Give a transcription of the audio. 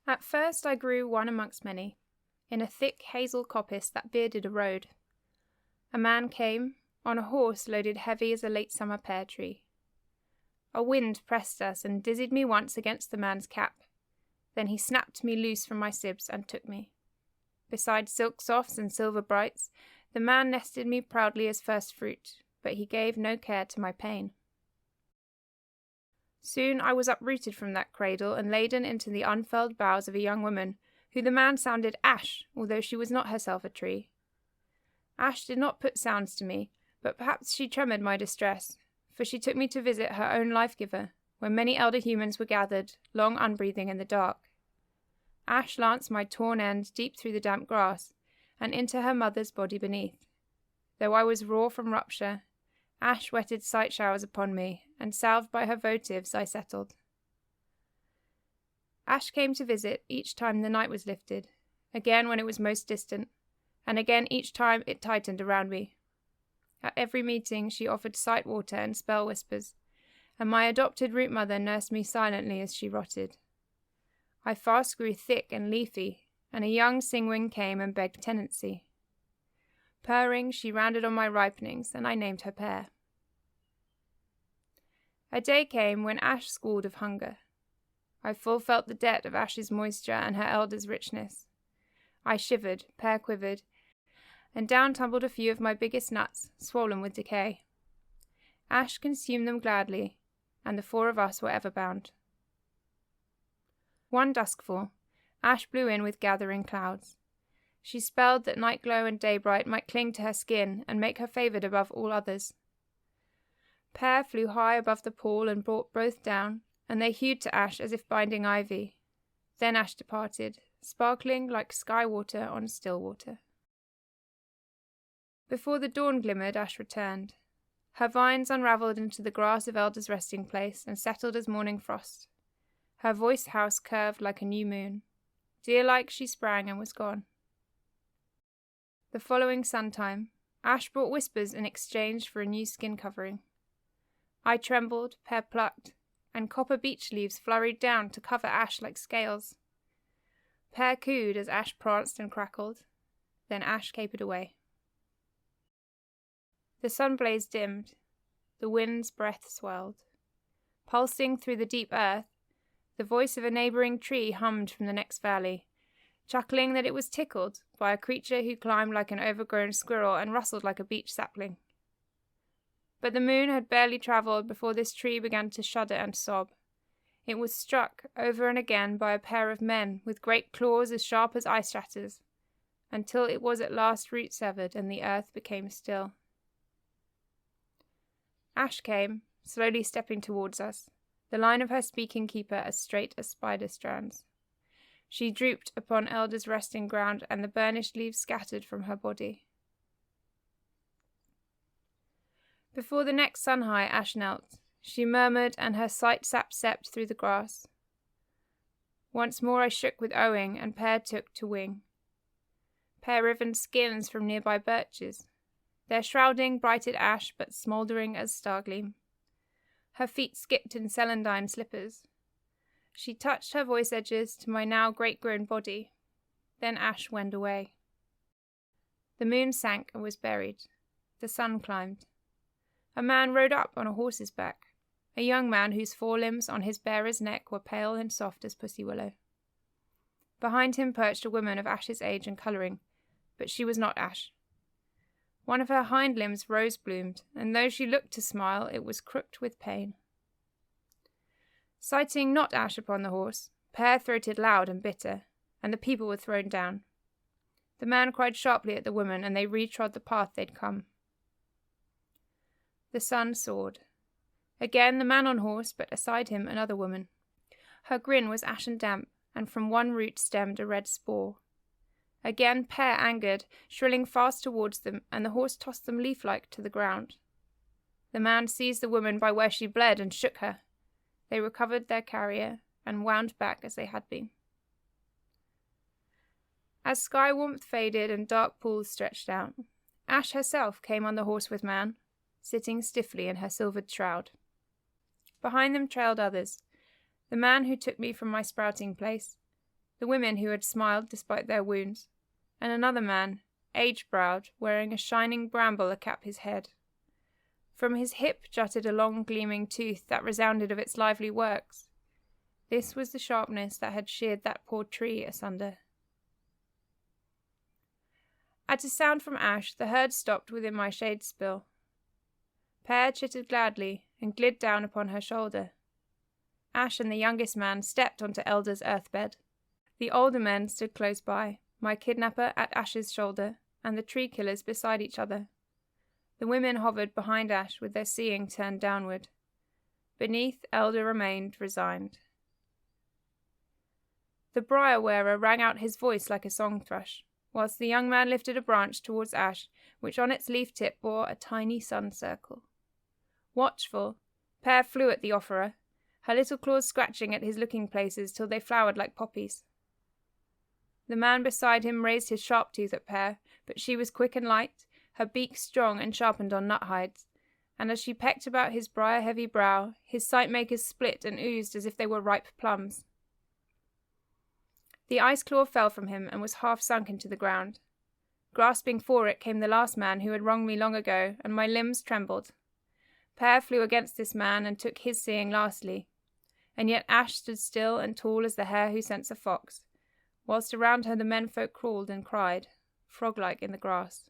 At first I grew one amongst many, in a thick hazel coppice that bearded a road. A man came, on a horse loaded heavy as a late summer pear tree. A wind pressed us and dizzied me once against the man's cap. Then he snapped me loose from my sibs and took me. Beside silk softs and silver brights, the man nested me proudly as first fruit, but he gave no care to my pain. Soon I was uprooted from that cradle and laden into the unfurled boughs of a young woman, who the man sounded Ash, although she was not herself a tree. Ash did not put sounds to me, but perhaps she tremoured my distress, for she took me to visit her own life-giver, where many elder humans were gathered, long unbreathing in the dark. Ash lanced my torn end deep through the damp grass, and into her mother's body beneath. Though I was raw from rupture, Ash wetted sight showers upon me, and salved by her votives I settled. Ash came to visit each time the night was lifted, again when it was most distant, and again each time it tightened around me. At every meeting she offered sight water and spell whispers, and my adopted root mother nursed me silently as she rotted. I fast grew thick and leafy, and a young singwing came and begged tenancy. Purring, she rounded on my ripenings, and I named her Pear. A day came when Ash squalled of hunger. I full felt the debt of Ash's moisture and her elder's richness. I shivered, Pear quivered, and down tumbled a few of my biggest nuts, swollen with decay. Ash consumed them gladly, and the four of us were ever bound. One duskfall, Ash blew in with gathering clouds. She spelled that night glow and daybright might cling to her skin and make her favoured above all others. Pear flew high above the pool and brought both down, and they hewed to Ash as if binding ivy. Then Ash departed, sparkling like sky water on still water. Before the dawn glimmered, Ash returned. Her vines unravelled into the grass of Elder's resting place and settled as morning frost. Her voiced house curved like a new moon. Deer-like she sprang and was gone. The following sun-time, Ash brought whispers in exchange for a new skin covering. I trembled, Pear plucked, and copper beech leaves flurried down to cover Ash like scales. Pear cooed as Ash pranced and crackled. Then Ash capered away. The sun blaze dimmed. The wind's breath swelled. Pulsing through the deep earth, the voice of a neighbouring tree hummed from the next valley, chuckling that it was tickled by a creature who climbed like an overgrown squirrel and rustled like a beech sapling. But the moon had barely travelled before this tree began to shudder and sob. It was struck over and again by a pair of men with great claws as sharp as ice shatters, until it was at last root severed and the earth became still. Ash came, slowly stepping towards us, the line of her speaking keeper as straight as spider strands. She drooped upon Elder's resting ground, and the burnished leaves scattered from her body. Before the next sun-high Ash knelt. She murmured, and her sight sap sept through the grass. Once more I shook with owing, and Pear took to wing. Pear riven skins from nearby birches. Their shrouding brighted Ash, but smouldering as stargleam. Her feet skipped in celandine slippers. She touched her voice edges to my now great-grown body. Then Ash went away. The moon sank and was buried. The sun climbed. A man rode up on a horse's back, a young man whose forelimbs on his bearer's neck were pale and soft as pussy willow. Behind him perched a woman of Ash's age and colouring, but she was not Ash. One of her hind limbs rose-bloomed, and though she looked to smile, it was crooked with pain. Sighting not Ash upon the horse, Pear throated loud and bitter, and the people were thrown down. The man cried sharply at the woman, and they retrod the path they'd come. The sun soared. Again the man on horse, but aside him another woman. Her grin was ashen damp, and from one root stemmed a red spore. Again Pear angered, shrilling fast towards them, and the horse tossed them leaf-like to the ground. The man seized the woman by where she bled and shook her. They recovered their carrier, and wound back as they had been. As sky warmth faded and dark pools stretched out, Ash herself came on the horse with man, sitting stiffly in her silvered shroud. Behind them trailed others, the man who took me from my sprouting place, the women who had smiled despite their wounds, and another man, age-browed, wearing a shining bramble atop his head. From his hip jutted a long gleaming tooth that resounded of its lively works. This was the sharpness that had sheared that poor tree asunder. At a sound from Ash, the herd stopped within my shade spill. Pear chittered gladly and glid down upon her shoulder. Ash and the youngest man stepped onto Elder's earthbed. The older men stood close by, my kidnapper at Ash's shoulder, and the tree killers beside each other. The women hovered behind Ash with their seeing turned downward. Beneath, Elder remained resigned. The briar-wearer rang out his voice like a song thrush, whilst the young man lifted a branch towards Ash, which on its leaf tip bore a tiny sun circle. Watchful, Pear flew at the offerer, her little claws scratching at his looking places till they flowered like poppies. The man beside him raised his sharp tooth at Pear, but she was quick and light, her beak strong and sharpened on nut hides, and as she pecked about his briar-heavy brow, his sight-makers split and oozed as if they were ripe plums. The ice claw fell from him and was half sunk into the ground. Grasping for it came the last man who had wronged me long ago, and my limbs trembled. Pear flew against this man and took his seeing lastly, and yet Ash stood still and tall as the hare who scents a fox, whilst around her the menfolk crawled and cried, frog-like in the grass.